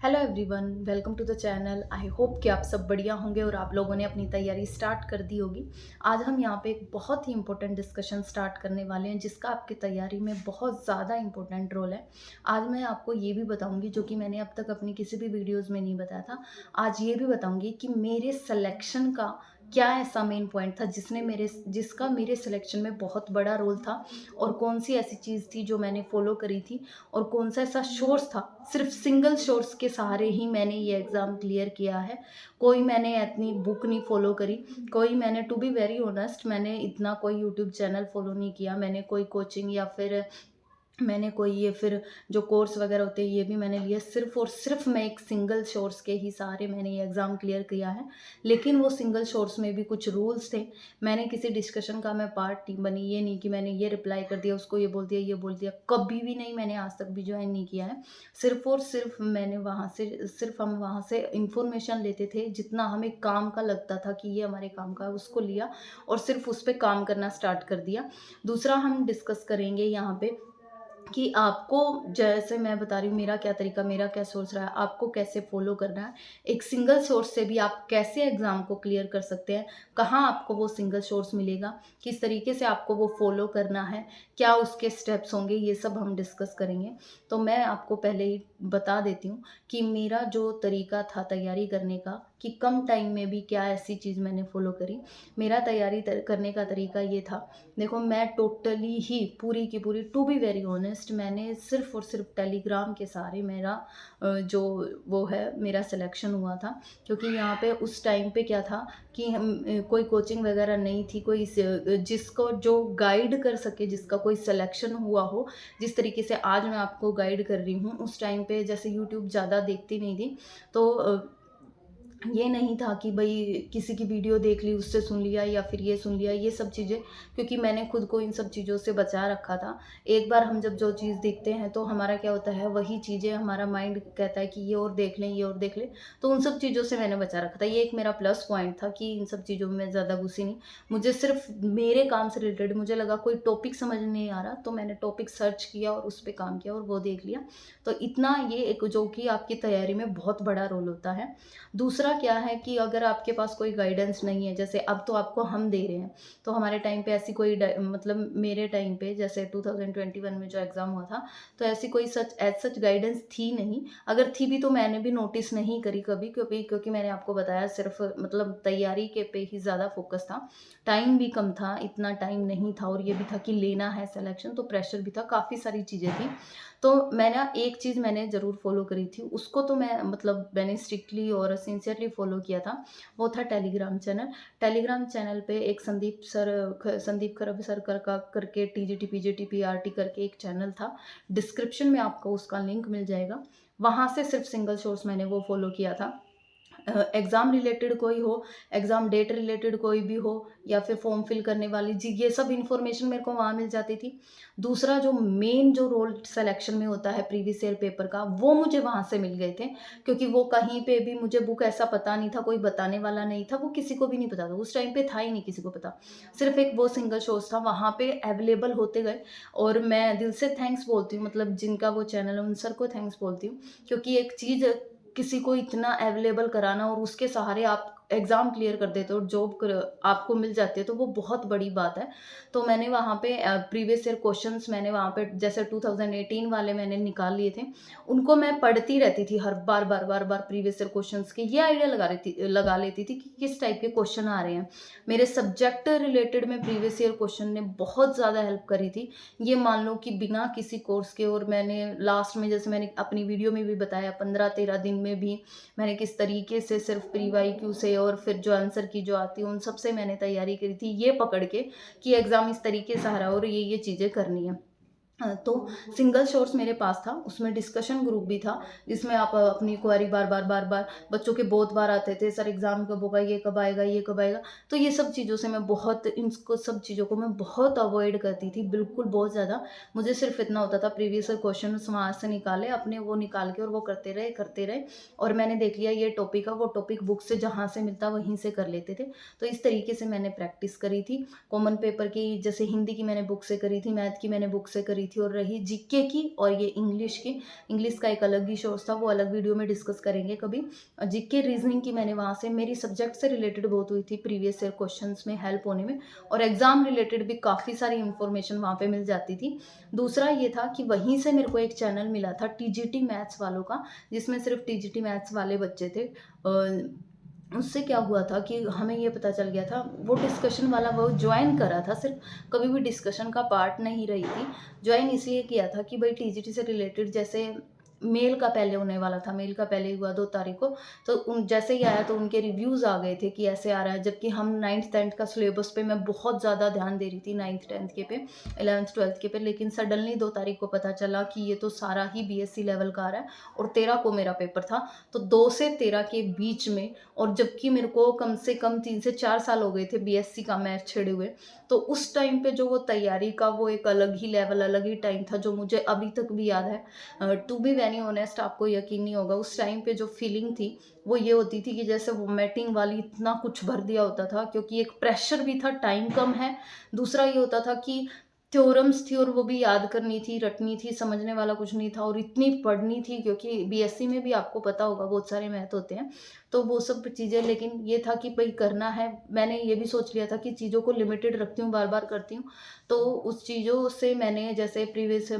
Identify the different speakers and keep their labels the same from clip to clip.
Speaker 1: Hello everyone, welcome to the channel. I hope कि आप सब बढ़िया होंगे और आप लोगों ने अपनी तैयारी स्टार्ट कर दी होगी। आज हम यहाँ पे एक बहुत ही इंपॉर्टेंट डिस्कशन स्टार्ट करने वाले हैं जिसका आपकी तैयारी में बहुत ज़्यादा इंपॉर्टेंट रोल है। आज मैं आपको ये भी बताऊंगी जो कि मैंने अब तक अपनी किसी भी वीडियोज़ में नहीं बताया था। आज ये भी बताऊंगी कि मेरे सिलेक्शन का क्या ऐसा मेन पॉइंट था जिसका मेरे सिलेक्शन में बहुत बड़ा रोल था, और कौन सी ऐसी चीज़ थी जो मैंने फॉलो करी थी, और कौन सा ऐसा सोर्स था, सिर्फ सिंगल सोर्स के सहारे ही मैंने ये एग्ज़ाम क्लियर किया है। कोई मैंने इतनी बुक नहीं फॉलो करी, कोई मैंने टू बी वेरी ऑनेस्ट मैंने इतना कोई यूट्यूब चैनल फॉलो नहीं किया, मैंने कोई कोचिंग या फिर मैंने कोई ये फिर जो कोर्स वगैरह होते हैं ये भी मैंने लिए। सिर्फ और सिर्फ मैं एक सिंगल सोर्स के ही सहारे मैंने ये एग्ज़ाम क्लियर किया है। लेकिन वो सिंगल सोर्स में भी कुछ रूल्स थे। मैंने किसी डिस्कशन का मैं पार्ट नहीं बनी, ये नहीं कि मैंने ये रिप्लाई कर दिया, उसको ये बोल दिया, ये बोल दिया, कभी भी नहीं। मैंने आज तक भी ज्वाइन नहीं किया है। सिर्फ और सिर्फ मैंने हम वहाँ से इंफॉर्मेशन लेते थे, जितना हमें काम का लगता था कि ये हमारे काम का है उसको लिया और सिर्फ उस पर काम करना स्टार्ट कर दिया। दूसरा हम डिस्कस करेंगे यहाँ पे कि आपको, जैसे मैं बता रही हूँ मेरा क्या तरीका, मेरा क्या सोर्स रहा है, आपको कैसे फॉलो करना है। एक सिंगल सोर्स से भी आप कैसे एग्ज़ाम को क्लियर कर सकते हैं, कहाँ आपको वो सिंगल सोर्स मिलेगा, किस तरीके से आपको वो फॉलो करना है, क्या उसके स्टेप्स होंगे, ये सब हम डिस्कस करेंगे। तो मैं आपको पहले ही बता देती हूँ कि मेरा जो तरीका था तैयारी करने का, कि कम टाइम में भी क्या ऐसी चीज़ मैंने फॉलो करी। मेरा तैयारी करने का तरीका ये था। देखो, मैं टोटली ही पूरी की पूरी, टू बी वेरी ऑनेस्ट, मैंने सिर्फ और सिर्फ टेलीग्राम के सहारे मेरा जो वो है मेरा सिलेक्शन हुआ था। क्योंकि यहाँ पे उस टाइम पे क्या था कि हम कोई कोचिंग वगैरह नहीं थी, कोई जिसको जो गाइड कर सके, जिसका कोई सिलेक्शन हुआ हो। जिस तरीके से आज मैं आपको गाइड कर रही हूँ, उस टाइम पे जैसे यूट्यूब ज़्यादा देखती नहीं थी, तो ये नहीं था कि भाई किसी की वीडियो देख ली उससे सुन लिया या फिर ये सुन लिया, ये सब चीज़ें। क्योंकि मैंने खुद को इन सब चीज़ों से बचा रखा था। एक बार हम जब जो चीज़ देखते हैं तो हमारा क्या होता है, वही चीज़ें हमारा माइंड कहता है कि ये और देख लें, ये और देख लें। तो उन सब चीज़ों से मैंने बचा रखा था। ये एक मेरा प्लस पॉइंट था कि इन सब चीज़ों में मैं ज़्यादा घुसी नहीं। मुझे सिर्फ मेरे काम से रिलेटेड मुझे लगा कोई टॉपिक समझ नहीं आ रहा, तो मैंने टॉपिक सर्च किया और उस पर काम किया और वो देख लिया। तो इतना ये एक जो कि आपकी तैयारी में बहुत बड़ा रोल होता है। दूसरा क्या है कि अगर आपके पास कोई गाइडेंस नहीं है, जैसे अब तो आपको हम दे रहे हैं, तो हमारे टाइम पे ऐसी कोई मतलब मेरे टाइम पे जैसे 2021 में जो एग्ज़ाम हुआ था, तो ऐसी कोई सच गाइडेंस थी नहीं। अगर थी भी तो मैंने भी नोटिस नहीं करी कभी, क्योंकि मैंने आपको बताया सिर्फ मतलब तैयारी के पे ही ज़्यादा फोकस था। टाइम भी कम था, इतना टाइम नहीं था, और ये भी था कि लेना है सिलेक्शन, तो प्रेशर भी था, काफ़ी सारी चीज़ें थी। तो मैं ना एक चीज़ मैंने ज़रूर फ़ॉलो करी थी, उसको तो मैं मतलब मैंने स्ट्रिक्टली और सिंसियरली फ़ॉलो किया था। वो था टेलीग्राम चैनल। टेलीग्राम चैनल पे एक संदीप खरब सर करके टीजीटी पीजीटी पीआरटी करके एक चैनल था। डिस्क्रिप्शन में आपको उसका लिंक मिल जाएगा। वहाँ से सिर्फ सिंगल सोर्स मैंने वो फ़ॉलो किया था। एग्ज़ाम रिलेटेड कोई हो, एग्ज़ाम डेट रिलेटेड कोई भी हो, या फिर फॉर्म फिल करने वाली जी, ये सब इन्फॉर्मेशन मेरे को वहाँ मिल जाती थी। दूसरा जो मेन जो रोल सिलेक्शन में होता है प्रीवियस ईयर पेपर का, वो मुझे वहाँ से मिल गए थे। क्योंकि वो कहीं पे भी मुझे बुक ऐसा पता नहीं था, कोई बताने वाला नहीं था, वो किसी को भी नहीं पता था। उस टाइम पे था ही नहीं किसी को पता। सिर्फ एक वो सिंगल सोर्स था, वहाँ पे अवेलेबल होते गए। और मैं दिल से थैंक्स बोलती हूँ, मतलब जिनका वो चैनल है उन सर को थैंक्स बोलती हूँ। क्योंकि एक चीज़ किसी को इतना अवेलेबल कराना और उसके सहारे आप एग्ज़ाम क्लियर कर देते हो और जॉब कर आपको मिल जाती है, तो वो बहुत बड़ी बात है। तो मैंने वहाँ पे प्रीवियस ईयर क्वेश्चंस मैंने वहाँ पे जैसे 2018 वाले मैंने निकाल लिए थे। उनको मैं पढ़ती रहती थी हर बार प्रीवियस ईयर क्वेश्चंस के, ये आइडिया लगा लेती थी कि किस टाइप के क्वेश्चन आ रहे हैं। मेरे सब्जेक्ट रिलेटेड में प्रीवियस ईयर क्वेश्चन ने बहुत ज़्यादा हेल्प करी थी। ये मान लो कि बिना किसी कोर्स के, और मैंने लास्ट में जैसे मैंने अपनी वीडियो में भी बताया 15-13 दिन में भी मैंने किस तरीके से सिर्फ प्री वाई क्यू से और फिर जो आंसर की जो आती है उन सब से मैंने तैयारी करी थी, ये पकड़ के कि एग्ज़ाम इस तरीके से आ रहा है और ये चीज़ें करनी है। तो सिंगल सोर्स मेरे पास था, उसमें डिस्कशन ग्रुप भी था, जिसमें आप अपनी क्वेरी बार-बार बच्चों के बहुत बार आते थे, सर एग्ज़ाम कब होगा, ये कब आएगा, ये कब आएगा। तो ये सब चीज़ों से मैं बहुत इनको सब चीज़ों को मैं बहुत अवॉइड करती थी, बिल्कुल बहुत ज़्यादा। मुझे सिर्फ इतना होता था प्रीवियस ईयर क्वेश्चन वहाँ से निकाले, अपने वो निकाल के और वो करते रहे और मैंने देख लिया ये टॉपिक है, वो टॉपिक बुक से जहाँ से मिलता वहीं से कर लेते थे। तो इस तरीके से मैंने प्रैक्टिस करी थी। कॉमन पेपर की जैसे हिंदी की मैंने बुक से करी थी, मैथ की मैंने बुक से करी थी और रही जीके की और ये इंग्लिश की। इंग्लिश का एक अलग ही सोर्स था, वो अलग वीडियो में डिस्कस करेंगे कभी। जीके रीजनिंग की मैंने वहाँ से मेरी सब्जेक्ट से रिलेटेड बहुत हुई थी, प्रीवियस ईयर क्वेश्चंस में हेल्प होने में, और एग्जाम रिलेटेड भी काफ़ी सारी इंफॉर्मेशन वहाँ पे मिल जाती थी। दूसरा ये था कि वहीं से मेरे को एक चैनल मिला था टीजीटी मैथ्स वालों का, जिसमें सिर्फ टीजीटी मैथ्स वाले बच्चे थे। उससे क्या हुआ था कि हमें ये पता चल गया था, वो डिस्कशन वाला वो ज्वाइन करा था, सिर्फ कभी भी डिस्कशन का पार्ट नहीं रही थी। ज्वाइन इसलिए किया था कि भाई टीजीटी से रिलेटेड, जैसे मेल का पहले होने वाला था, मेल का पहले हुआ 2 तारीख को, तो उन जैसे ही आया तो उनके रिव्यूज़ आ गए थे कि ऐसे आ रहा है, जबकि हम 9th-10th का सिलेबस पे मैं बहुत ज़्यादा ध्यान दे रही थी 9th-10th के पे, 11th-12th के पे, लेकिन सडनली 2 तारीख को पता चला कि ये तो सारा ही बीएससी लेवल का आ रहा है, और 13 को मेरा पेपर था। तो 2 से 13 के बीच में, और जबकि मेरे को कम से कम 3 से 4 साल हो गए थे बीएससी का मैथ छेड़े हुए, तो उस टाइम पे जो वो तैयारी का वो एक अलग ही लेवल, अलग ही टाइम था, जो मुझे अभी तक भी याद है। टू बी वेरी ऑनेस्ट, आपको यकीन नहीं होगा, उस टाइम पे जो फीलिंग थी वो ये होती थी कि जैसे वोमिटिंग वाली, इतना कुछ भर दिया होता था, क्योंकि एक प्रेशर भी था, टाइम कम है। दूसरा ये होता था कि थ्योरम्स थी और वो भी याद करनी थी, रटनी थी, समझने वाला कुछ नहीं था, और इतनी पढ़नी थी, क्योंकि बीएससी में भी आपको पता होगा बहुत सारे मैथ होते हैं, तो वो सब चीज़ें। लेकिन ये था कि भाई करना है, मैंने ये भी सोच लिया था कि चीज़ों को लिमिटेड रखती हूँ, बार बार करती हूँ, तो उस चीज़ों से मैंने जैसे प्रीवियस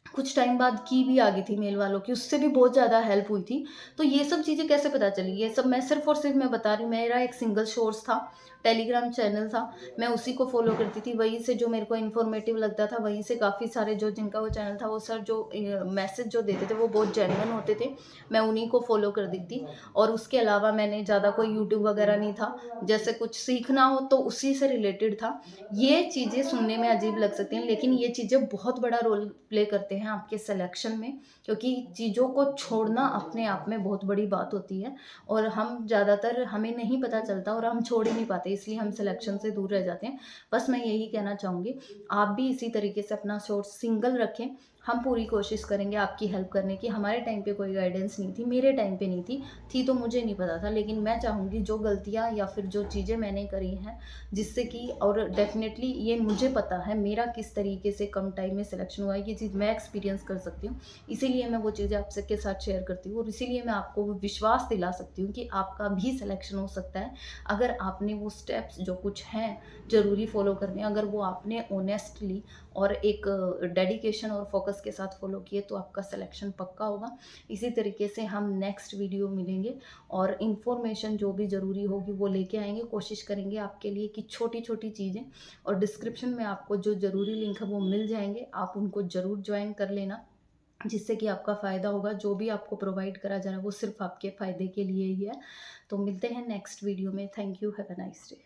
Speaker 1: कुछ टाइम बाद की भी आ गई थी मेल वालों की, उससे भी बहुत ज़्यादा हेल्प हुई थी। तो ये सब चीज़ें कैसे पता चली, ये सब मैं सिर्फ़ और सिर्फ़ मैं बता रही हूँ, मेरा एक सिंगल सोर्स था, टेलीग्राम चैनल था, मैं उसी को फ़ॉलो करती थी, वहीं से जो मेरे को इन्फॉर्मेटिव लगता था, वहीं से काफ़ी सारे जो जिनका वो चैनल था, वो सर जो मैसेज जो देते थे वो बहुत जेन्युइन होते थे, मैं उन्हीं को फ़ॉलो कर दी थी। और उसके अलावा मैंने ज़्यादा कोई यूट्यूब वगैरह नहीं था, जैसे कुछ सीखना हो तो उसी से रिलेटेड था। ये चीज़ें सुनने में अजीब लग सकती हैं, लेकिन ये चीज़ें बहुत बड़ा रोल प्ले करते हैं आपके सिलेक्शन में, क्योंकि चीज़ों को छोड़ना अपने आप में बहुत बड़ी बात होती है, और हम ज़्यादातर हमें नहीं पता चलता और हम छोड़ ही नहीं पाते, इसलिए हम सिलेक्शन से दूर रह जाते हैं। बस मैं यही कहना चाहूँगी, आप भी इसी तरीके से अपना सोर्स सिंगल रखें। हम पूरी कोशिश करेंगे आपकी हेल्प करने की। हमारे टाइम पे कोई गाइडेंस नहीं थी, मेरे टाइम पे नहीं थी तो मुझे नहीं पता था, लेकिन मैं चाहूँगी जो गलतियाँ या फिर जो चीज़ें मैंने करी हैं, जिससे कि, और डेफ़िनेटली ये मुझे पता है मेरा किस तरीके से कम टाइम में सिलेक्शन हुआ है, ये चीज़ मैं एक्सपीरियंस कर सकती हूँ। इसीलिए मैं वो चीज़ें आप सबके साथ शेयर करती हूँ, और इसीलिए मैं आपको वो विश्वास दिला सकती हूँ कि आपका भी सिलेक्शन हो सकता है, अगर आपने वो स्टेप्स जो कुछ हैं ज़रूरी फ़ॉलो करने, अगर वो आपने ऑनेस्टली और एक डेडिकेशन और फोकस के साथ फ़ॉलो किए, तो आपका सिलेक्शन पक्का होगा। इसी तरीके से हम नेक्स्ट वीडियो मिलेंगे, और इन्फॉर्मेशन जो भी ज़रूरी होगी वो लेके आएँगे। कोशिश करेंगे आपके लिए कि छोटी-छोटी चीज़ें, और डिस्क्रिप्शन में आपको जो ज़रूरी लिंक है वो मिल जाएँगे, आप उनको ज़रूर जॉइन कर लेना, जिससे कि आपका फ़ायदा होगा। जो भी आपको प्रोवाइड करा जा रहा है वो सिर्फ़ आपके फ़ायदे के लिए ही है। तो मिलते हैं नेक्स्ट वीडियो में। Thank you, have a nice day.